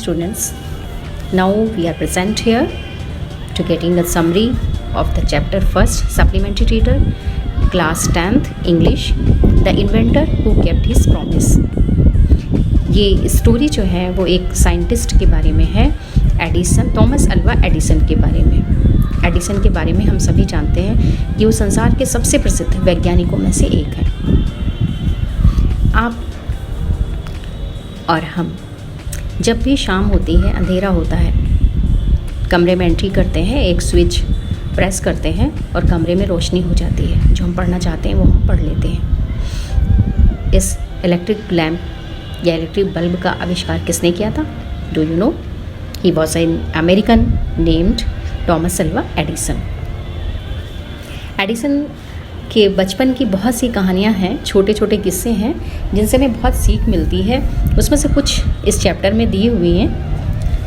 students, now we are present here to getting a summary of the chapter first, supplementary reader, class 10th English, the inventor who kept his promise. ये story जो है वो एक scientist के बारे में है, एडिसन, थॉमस अल्वा एडिसन के बारे में। एडिसन के बारे में हम सभी जानते हैं कि वो संसार के सबसे प्रसिद्ध वैज्ञानिकों में से एक है। आप और हम जब भी शाम होती है, अंधेरा होता है, कमरे में एंट्री करते हैं, एक स्विच प्रेस करते हैं और कमरे में रोशनी हो जाती है। जो हम पढ़ना चाहते हैं वो हम पढ़ लेते हैं। इस इलेक्ट्रिक लैम्प या इलेक्ट्रिक बल्ब का आविष्कार किसने किया था? Do you know? He was an American named Thomas Alva Edison. Edison के बचपन की बहुत सी कहानियाँ हैं, छोटे छोटे किस्से हैं जिनसे हमें बहुत सीख मिलती है। उसमें से कुछ इस चैप्टर में दी हुई हैं।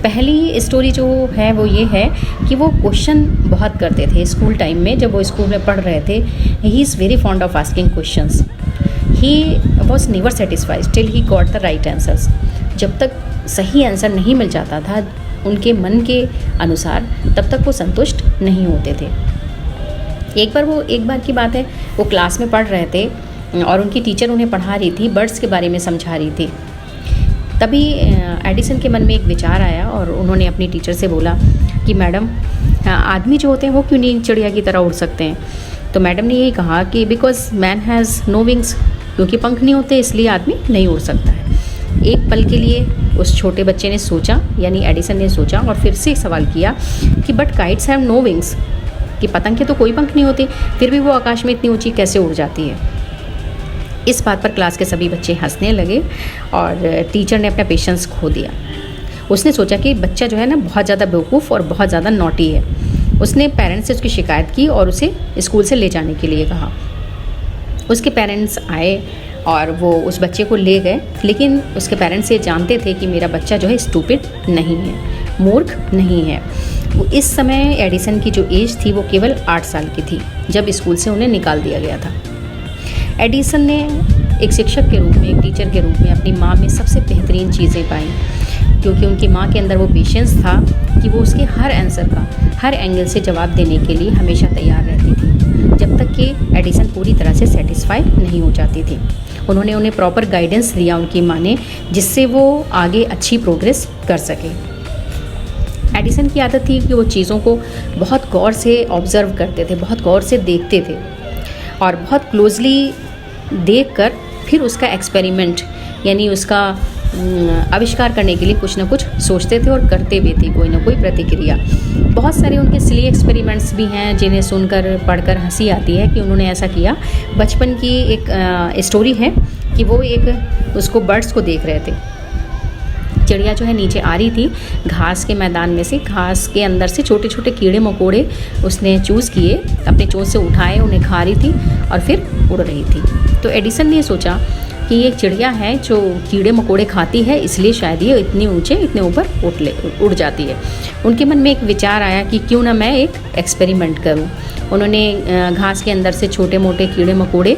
पहली स्टोरी जो है वो ये है कि वो क्वेश्चन बहुत करते थे स्कूल टाइम में। जब वो स्कूल में पढ़ रहे थे, he is very fond of asking questions. He was never satisfied till he got the right answers. जब तक सही आंसर नहीं मिल जाता था उनके मन के अनुसार, तब तक वो संतुष्ट नहीं होते थे। एक बार की बात है, वो क्लास में पढ़ रहे थे और उनकी टीचर उन्हें पढ़ा रही थी, बर्ड्स के बारे में समझा रही थी। तभी एडिसन के मन में एक विचार आया और उन्होंने अपनी टीचर से बोला कि मैडम, आदमी जो होते हैं वो क्यों नहीं चिड़िया की तरह उड़ सकते हैं? तो मैडम ने यही कहा कि because man has no wings, क्योंकि पंख नहीं होते इसलिए आदमी नहीं उड़ सकता है। एक पल के लिए उस छोटे बच्चे ने सोचा, यानी एडिसन ने सोचा और फिर से सवाल किया कि but kites have no wings, कि पतंग के तो कोई पंख नहीं होते, फिर भी वो आकाश में इतनी ऊंची कैसे उड़ जाती है? इस बात पर क्लास के सभी बच्चे हंसने लगे और टीचर ने अपना पेशेंस खो दिया। उसने सोचा कि बच्चा जो है ना बहुत ज़्यादा बेवकूफ़ और बहुत ज़्यादा नॉटी है। उसने पेरेंट्स से उसकी शिकायत की और उसे स्कूल से ले जाने के लिए कहा। उसके पेरेंट्स आए और वो उस बच्चे को ले गए, लेकिन उसके पेरेंट्स ये जानते थे कि मेरा बच्चा जो है स्टूपिड नहीं है, मूर्ख नहीं है। वो इस समय एडिसन की जो एज थी वो केवल 8 साल की थी जब स्कूल से उन्हें निकाल दिया गया था। एडिसन ने एक शिक्षक के रूप में, एक टीचर के रूप में अपनी माँ में सबसे बेहतरीन चीज़ें पाई, क्योंकि उनकी माँ के अंदर वो पेशेंस था कि वो उसके हर आंसर का हर एंगल से जवाब देने के लिए हमेशा तैयार रहती थी, जब तक कि एडिसन पूरी तरह से सेटिस्फाई नहीं हो जाती थी। उन्होंने उन्हें प्रॉपर गाइडेंस दिया उनकी माँ ने, जिससे वो आगे अच्छी प्रोग्रेस कर सके। एडिसन की आदत थी कि वो चीज़ों को बहुत गौर से ऑब्ज़र्व करते थे, बहुत गौर से देखते थे और बहुत क्लोजली देखकर फिर उसका एक्सपेरिमेंट यानी उसका आविष्कार करने के लिए कुछ ना कुछ सोचते थे और करते भी थे कोई ना कोई प्रतिक्रिया। बहुत सारे उनके सिली एक्सपेरिमेंट्स भी हैं जिन्हें सुनकर पढ़कर हंसी आती है कि उन्होंने ऐसा किया। बचपन की एक स्टोरी है कि वो एक उसको बर्ड्स को देख रहे थे। चिड़िया जो है नीचे आ रही थी घास के मैदान में से, घास के अंदर से छोटे छोटे कीड़े मकोड़े उसने चूज़ किए, अपने चोंच से उठाए, उन्हें खा रही थी और फिर उड़ रही थी। तो एडिसन ने सोचा कि ये चिड़िया है जो कीड़े मकोड़े खाती है, इसलिए शायद ये इतने ऊंचे, इतने ऊपर उड़ जाती है। उनके मन में एक विचार आया कि क्यों ना मैं एक एक्सपेरिमेंट करूं। उन्होंने घास के अंदर से छोटे मोटे कीड़े मकोड़े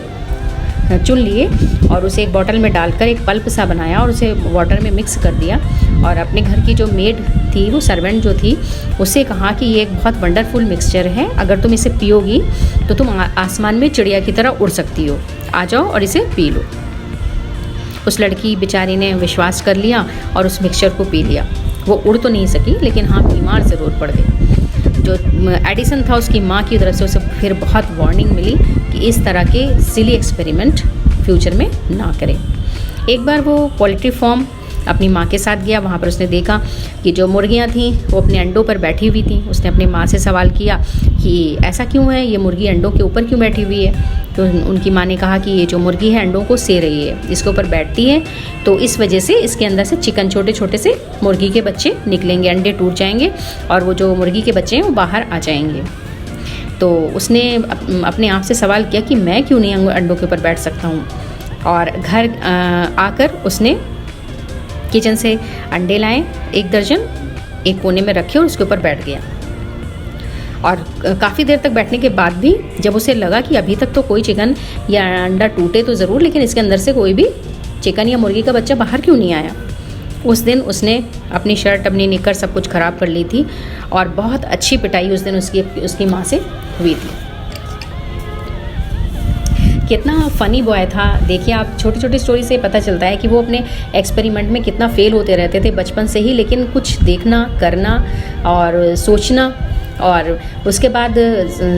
चुन लिए और उसे एक बॉटल में डालकर एक पल्प सा बनाया और उसे वाटर में मिक्स कर दिया और अपने घर की जो मेड थी, वो सर्वेंट जो थी, उससे कहा कि ये एक बहुत वंडरफुल मिक्सचर है, अगर तुम इसे पियोगी तो तुम आसमान में चिड़िया की तरह उड़ सकती हो, आ जाओ और इसे पी लो। उस लड़की बेचारी ने विश्वास कर लिया और उस मिक्सचर को पी लिया। वो उड़ तो नहीं सकी, लेकिन हाँ बीमार ज़रूर पड़ गई। जो एडिसन था उसकी माँ की तरफ से उसे फिर बहुत वार्निंग मिली कि इस तरह के सिली एक्सपेरिमेंट फ्यूचर में ना करें। एक बार वो पोल्ट्री फार्म अपनी माँ के साथ गया। वहाँ पर उसने देखा कि जो मुर्गियाँ थीं वो अपने अंडों पर बैठी हुई थीं। उसने अपनी माँ से सवाल किया कि ऐसा क्यों है, ये मुर्गी अंडों के ऊपर क्यों बैठी हुई है? तो उनकी माँ ने कहा कि ये जो मुर्गी है अंडों को से रही है, इसके ऊपर बैठती है तो इस वजह से इसके अंदर से चिकन, छोटे छोटे से मुर्गी के बच्चे निकलेंगे, अंडे टूट जाएंगे और वो जो मुर्गी के बच्चे हैं वो बाहर आ जाएंगे। तो उसने अपने आप से सवाल किया कि मैं क्यों नहीं अंडों के ऊपर बैठ सकता हूँ, और घर आकर उसने किचन से अंडे लाए 1 दर्जन, एक कोने में रखे और उसके ऊपर बैठ गया। और काफ़ी देर तक बैठने के बाद भी जब उसे लगा कि अभी तक तो कोई चिकन या अंडा टूटे तो ज़रूर, लेकिन इसके अंदर से कोई भी चिकन या मुर्गी का बच्चा बाहर क्यों नहीं आया, उस दिन उसने अपनी शर्ट, अपनी निकर सब कुछ ख़राब कर ली थी और बहुत अच्छी पिटाई उस दिन उसकी माँ से हुई थी। कितना फ़नी बॉय था देखिए आप, छोटी छोटी स्टोरी से पता चलता है कि वो अपने एक्सपेरिमेंट में कितना फेल होते रहते थे बचपन से ही, लेकिन कुछ देखना, करना और सोचना और उसके बाद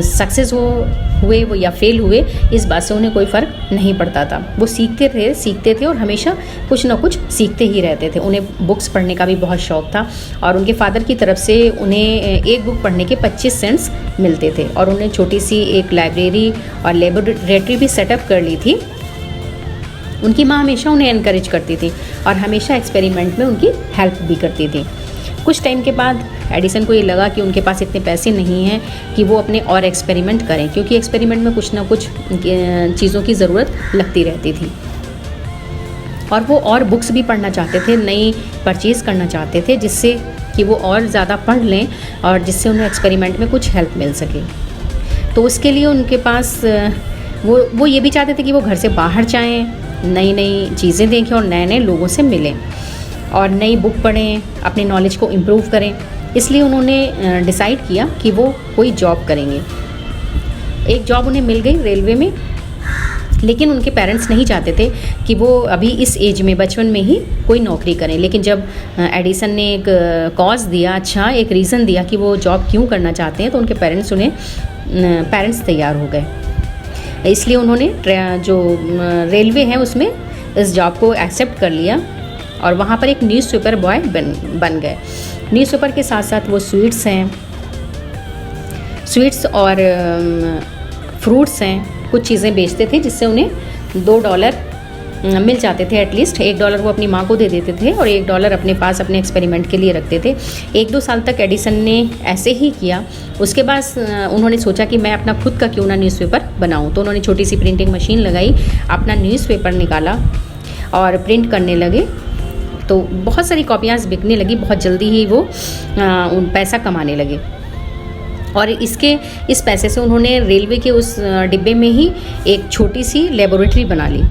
सक्सेस हुए वो या फेल हुए, इस बात से उन्हें कोई फ़र्क नहीं पड़ता था। वो सीखते थे और हमेशा कुछ ना कुछ सीखते ही रहते थे। उन्हें बुक्स पढ़ने का भी बहुत शौक़ था और उनके फादर की तरफ से उन्हें एक बुक पढ़ने के 25 सेंट्स मिलते थे और उन्हें छोटी सी एक लाइब्रेरी और लेबोरेटरी भी सेटअप कर ली थी। उनकी माँ हमेशा उन्हें एनकरेज करती थी और हमेशा एक्सपेरिमेंट में उनकी हेल्प भी करती थी। कुछ टाइम के बाद एडिसन को ये लगा कि उनके पास इतने पैसे नहीं हैं कि वो अपने और एक्सपेरिमेंट करें, क्योंकि एक्सपेरिमेंट में कुछ ना कुछ चीज़ों की ज़रूरत लगती रहती थी और वो और बुक्स भी पढ़ना चाहते थे, नई परचेज़ करना चाहते थे, जिससे कि वो और ज़्यादा पढ़ लें और जिससे उन्हें एक्सपेरिमेंट में कुछ हेल्प मिल सके। तो उसके लिए उनके पास वो ये भी चाहते थे कि वो घर से बाहर जाएँ, नई नई चीज़ें देखें और नए नए लोगों से मिलें और नई बुक पढ़ें, अपनी नॉलेज को इम्प्रूव करें। इसलिए उन्होंने डिसाइड किया कि वो कोई जॉब करेंगे। एक जॉब उन्हें मिल गई रेलवे में, लेकिन उनके पेरेंट्स नहीं चाहते थे कि वो अभी इस एज में, बचपन में ही कोई नौकरी करें। लेकिन जब एडिसन ने एक कॉज दिया, एक रीज़न दिया कि वो जॉब क्यों करना चाहते हैं, तो उनके पेरेंट्स तैयार हो गए। इसलिए उन्होंने जो रेलवे है उसमें इस जॉब को एक्सेप्ट कर लिया और वहाँ पर एक न्यूज़पेपर बॉय बन गए। न्यूज़पेपर के साथ साथ वो स्वीट्स और फ्रूट्स हैं, कुछ चीज़ें बेचते थे, जिससे उन्हें $2 मिल जाते थे एटलीस्ट। $1 वो अपनी माँ को दे देते थे और $1 अपने पास अपने एक्सपेरिमेंट के लिए रखते थे। 1-2 साल तक एडिसन ने ऐसे ही किया। उसके बाद उन्होंने सोचा कि मैं अपना खुद का क्यों ना न्यूज़पेपर बनाऊँ। तो उन्होंने छोटी सी प्रिंटिंग मशीन लगाई, अपना न्यूज़पेपर निकाला और प्रिंट करने लगे। तो बहुत सारी कॉपियाँ बिकने लगी। बहुत जल्दी ही वो पैसा कमाने लगे और इस पैसे से उन्होंने रेलवे के उस डिब्बे में ही एक छोटी सी लेबोरेटरी बना ली,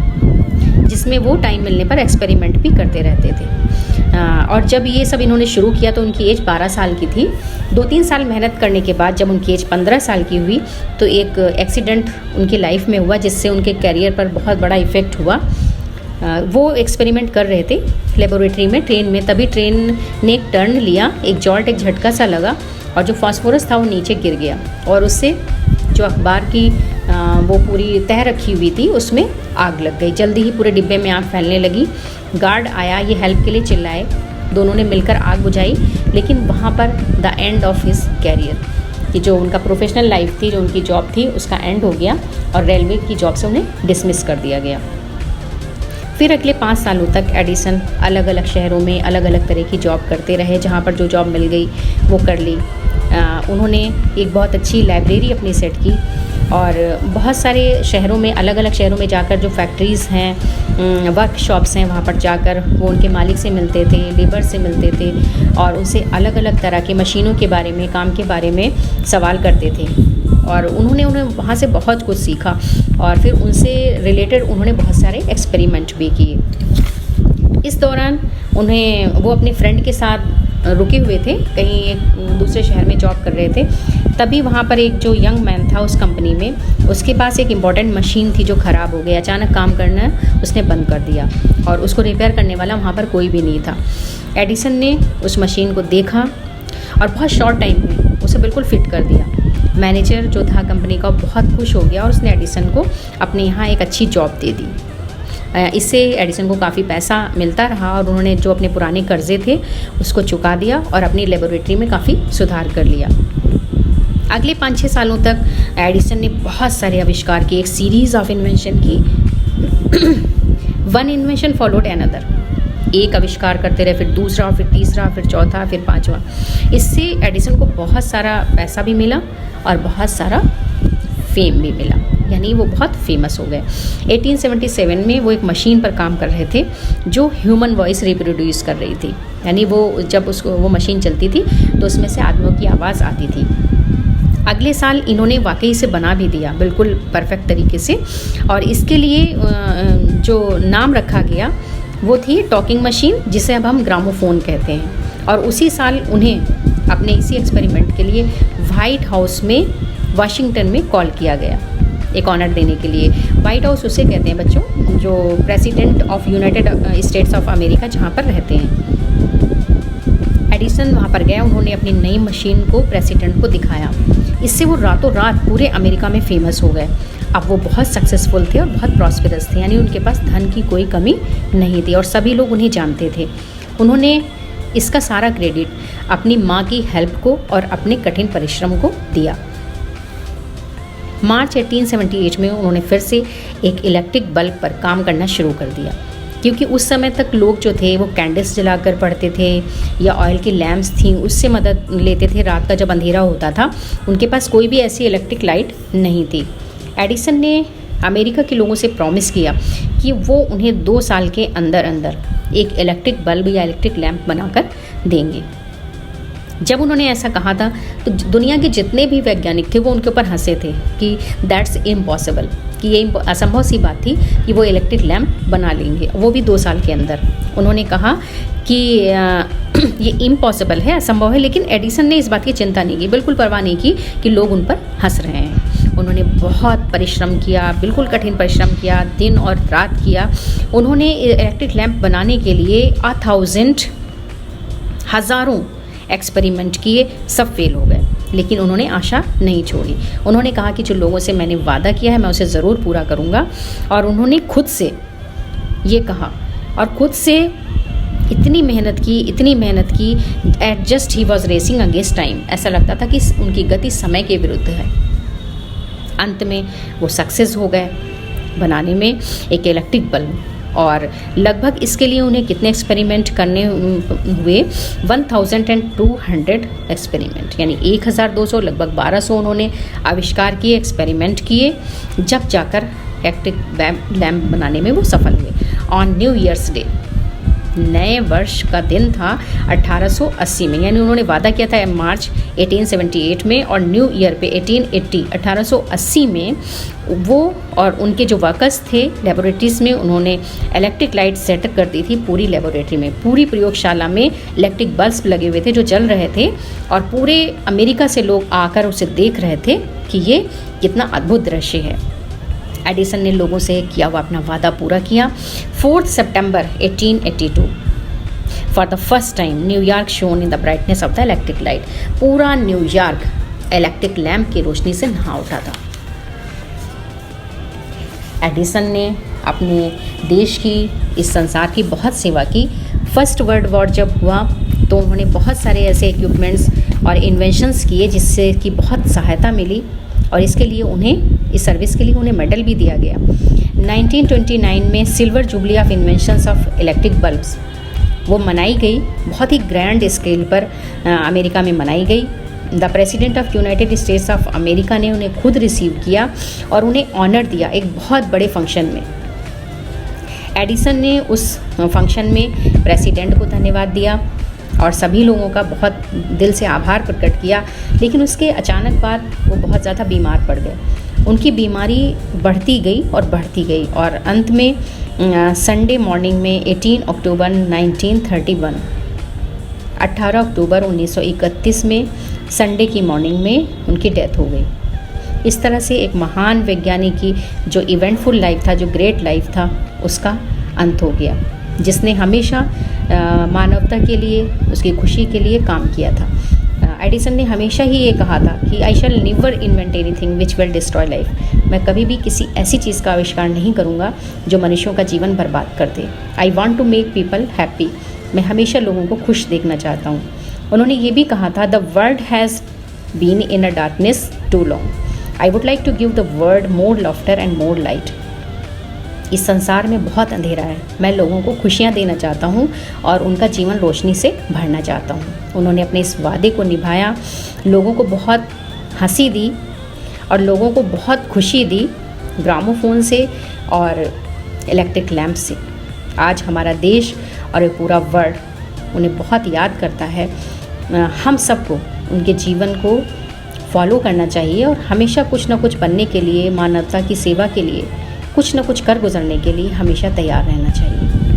जिसमें वो टाइम मिलने पर एक्सपेरिमेंट भी करते रहते थे। और जब ये सब इन्होंने शुरू किया तो उनकी एज 12 साल की थी। 2-3 साल मेहनत करने के बाद जब उनकी एज 15 साल की हुई तो एक एक्सीडेंट उनकी लाइफ में हुआ, जिससे उनके कैरियर पर बहुत बड़ा इफ़ेक्ट हुआ। वो एक्सपेरिमेंट कर रहे थे लेबोरेटरी में, ट्रेन में, तभी ट्रेन ने एक टर्न लिया, एक झटका सा लगा और जो फास्फोरस था वो नीचे गिर गया और उससे जो अखबार की वो पूरी तह रखी हुई थी उसमें आग लग गई। जल्दी ही पूरे डिब्बे में आग फैलने लगी। गार्ड आया, ये हेल्प के लिए चिल्लाए, दोनों ने मिलकर आग बुझाई, लेकिन वहाँ पर the end of his career, कि जो उनका प्रोफेशनल लाइफ थी, जो उनकी जॉब थी, उसका एंड हो गया और रेलवे की जॉब से उन्हें डिसमिस कर दिया गया। फिर अगले 5 सालों तक एडिसन अलग अलग शहरों में अलग अलग तरह की जॉब करते रहे। जहाँ पर जो जॉब मिल गई वो कर ली। उन्होंने एक बहुत अच्छी लाइब्रेरी अपनी सेट की और बहुत सारे शहरों में, अलग अलग शहरों में जाकर जो फैक्ट्रीज़ हैं, वर्कशॉप्स हैं, वहाँ पर जाकर वो उनके मालिक से मिलते थे, लेबर से मिलते थे और उनसे अलग अलग तरह के मशीनों के बारे में, काम के बारे में सवाल करते थे और उन्होंने वहाँ से बहुत कुछ सीखा और फिर उनसे रिलेटेड उन्होंने बहुत सारे एक्सपेरिमेंट भी किए। इस दौरान वो अपने फ्रेंड के साथ रुके हुए थे, कहीं एक दूसरे शहर में जॉब कर रहे थे। तभी वहाँ पर एक जो यंग मैन था उस कंपनी में, उसके पास एक इम्पॉर्टेंट मशीन थी जो ख़राब हो गई। अचानक काम करना उसने बंद कर दिया और उसको रिपेयर करने वाला वहाँ पर कोई भी नहीं था। एडिसन ने उस मशीन को देखा और बहुत शॉर्ट टाइम में उसे बिल्कुल फिट कर दिया। मैनेजर जो था कंपनी का बहुत खुश हो गया और उसने एडिसन को अपने यहाँ एक अच्छी जॉब दे दी। इससे एडिसन को काफ़ी पैसा मिलता रहा और उन्होंने जो अपने पुराने कर्जे थे उसको चुका दिया और अपनी लेबोरेटरी में काफ़ी सुधार कर लिया। अगले 5-6 सालों तक एडिसन ने बहुत सारे आविष्कार किए, एक सीरीज़ ऑफ इन्वेंशन की। वन इन्वेंशन फॉलोड अनदर, एक आविष्कार करते रहे, फिर दूसरा, फिर तीसरा, फिर चौथा, फिर 5वां। इससे एडिसन को बहुत सारा पैसा भी मिला और बहुत सारा फेम भी मिला, यानी वो बहुत फेमस हो गए। 1877 में वो एक मशीन पर काम कर रहे थे जो ह्यूमन वॉइस रिप्रोड्यूस कर रही थी, यानी वो जब वो मशीन चलती थी तो उसमें से आदमियों की आवाज़ आती थी। अगले साल इन्होंने वाकई से बना भी दिया बिल्कुल परफेक्ट तरीके से और इसके लिए जो नाम रखा गया वो थी टॉकिंग मशीन, जिसे अब हम ग्रामोफोन कहते हैं। और उसी साल उन्हें अपने इसी एक्सपेरिमेंट के लिए वाइट हाउस में वाशिंगटन में कॉल किया गया एक ऑनर देने के लिए। वाइट हाउस उसे कहते हैं बच्चों जो president of United states of America जहाँ पर रहते हैं। एडिसन वहाँ पर गया, उन्होंने अपनी नई मशीन को प्रेसिडेंट को दिखाया। इससे वो रातों रात पूरे अमेरिका में फेमस हो गए। अब वो बहुत सक्सेसफुल थे और बहुत प्रॉस्पेरस थे, यानी उनके पास धन की कोई कमी नहीं थी और सभी लोग उन्हें जानते थे। उन्होंने इसका सारा क्रेडिट अपनी माँ की हेल्प को और अपने कठिन परिश्रम को दिया। मार्च 1878 में उन्होंने फिर से एक इलेक्ट्रिक बल्ब पर काम करना शुरू कर दिया, क्योंकि उस समय तक लोग जो थे वो कैंडल्स जलाकर पढ़ते थे या ऑयल की लैम्प्स थी उससे मदद लेते थे। रात का जब अंधेरा होता था उनके पास कोई भी ऐसी इलेक्ट्रिक लाइट नहीं थी। एडिसन ने अमेरिका के लोगों से प्रॉमिस किया कि वो उन्हें 2 साल के अंदर अंदर एक इलेक्ट्रिक बल्ब या इलेक्ट्रिक लैम्प बनाकर देंगे। जब उन्होंने ऐसा कहा था तो दुनिया के जितने भी वैज्ञानिक थे वो उनके ऊपर हंसे थे कि दैट्स इम्पॉसिबल, कि ये असंभव सी बात थी कि वो इलेक्ट्रिक लैम्प बना लेंगे, वो भी 2 साल के अंदर। उन्होंने कहा कि ये इम्पॉसिबल है, असंभव है। लेकिन एडिसन ने इस बात की चिंता नहीं की, बिल्कुल परवाह नहीं की कि लोग उन पर हंस रहे हैं। उन्होंने बहुत परिश्रम किया, बिल्कुल कठिन परिश्रम किया, दिन और रात किया। उन्होंने इलेक्ट्रिक लैम्प बनाने के लिए हज़ारों एक्सपेरिमेंट किए, सब फेल हो गए। लेकिन उन्होंने आशा नहीं छोड़ी। उन्होंने कहा कि जो लोगों से मैंने वादा किया है मैं उसे ज़रूर पूरा करूँगा। और उन्होंने खुद से ये कहा और खुद से इतनी मेहनत की at just he was racing against time. ऐसा लगता था कि उनकी गति समय के विरुद्ध है। अंत में वो सक्सेस हो गए बनाने में एक इलेक्ट्रिक बल्ब। और लगभग इसके लिए उन्हें कितने एक्सपेरिमेंट करने हुए, 1200 एक्सपेरिमेंट, यानी 1200, लगभग 1200 उन्होंने आविष्कार किए, एक्सपेरिमेंट किए, जब जाकर इलेक्ट्रिक लैम्प बनाने में वो सफल हुए। ऑन न्यू ईयर्स डे, नए वर्ष का दिन था 1880 में, यानी उन्होंने वादा किया था मार्च 1878 में, और न्यू ईयर पे 1880 में वो और उनके जो वर्कर्स थे लेबोरेटरीज़ में, उन्होंने इलेक्ट्रिक लाइट सेट कर दी थी पूरी लेबोरेटरी में। पूरी प्रयोगशाला में इलेक्ट्रिक बल्ब लगे हुए थे जो जल रहे थे, और पूरे अमेरिका से लोग आकर उसे देख रहे थे कि ये कितना अद्भुत दृश्य है। एडिसन ने लोगों से किया हुआ अपना वादा पूरा किया। 4 सितंबर 1882 for the first time New York shown in the brightness of the electric light. पूरा न्यूयॉर्क इलेक्ट्रिक लैम्प की रोशनी से नहा उठा था। एडिसन ने अपने देश की, इस संसार की बहुत सेवा की। फर्स्ट वर्ल्ड वॉर जब हुआ तो उन्होंने बहुत सारे ऐसे इक्विपमेंट्स और इन्वेंशंस किए जिससे कि बहुत सहायता मिली, और इसके लिए उन्हें, इस सर्विस के लिए उन्हें मेडल भी दिया गया। 1929 में silver jubilee of inventions of electric bulbs वो मनाई गई, बहुत ही ग्रैंड स्केल पर अमेरिका में मनाई गई। The president of United states of America ने उन्हें खुद रिसीव किया और उन्हें ऑनर दिया एक बहुत बड़े फंक्शन में। एडिसन ने उस फंक्शन में प्रेसिडेंट को धन्यवाद दिया और सभी लोगों का बहुत दिल से आभार प्रकट किया। लेकिन उसके अचानक बाद वो बहुत ज़्यादा बीमार पड़ गए। उनकी बीमारी बढ़ती गई और अंत में संडे मॉर्निंग में 18 अक्टूबर 1931, 18 अक्टूबर 1931 में संडे की मॉर्निंग में उनकी डेथ हो गई। इस तरह से एक महान वैज्ञानिक की जो इवेंटफुल लाइफ था, जो ग्रेट लाइफ था, उसका अंत हो गया, जिसने हमेशा मानवता के लिए, उसकी खुशी के लिए काम किया था। एडिसन ने हमेशा ही ये कहा था कि I shall never invent anything which will destroy life. मैं कभी भी किसी ऐसी चीज़ का आविष्कार नहीं करूँगा जो मनुष्यों का जीवन बर्बाद कर दे। I want to make people happy. मैं हमेशा लोगों को खुश देखना चाहता हूँ। उन्होंने ये भी कहा था, the world has been in a darkness too long. I would like to give the world more laughter and more light. इस संसार में बहुत अंधेरा है, मैं लोगों को खुशियाँ देना चाहता हूँ और उनका जीवन रोशनी से भरना चाहता हूँ। उन्होंने अपने इस वादे को निभाया, लोगों को बहुत हंसी दी और लोगों को बहुत खुशी दी ग्रामोफोन से और इलेक्ट्रिक लैम्प से। आज हमारा देश और ये पूरा वर्ल्ड उन्हें बहुत याद करता है। हम सबको उनके जीवन को फॉलो करना चाहिए और हमेशा कुछ ना कुछ बनने के लिए, मानवता की सेवा के लिए कुछ न कुछ कर गुजरने के लिए हमेशा तैयार रहना चाहिए।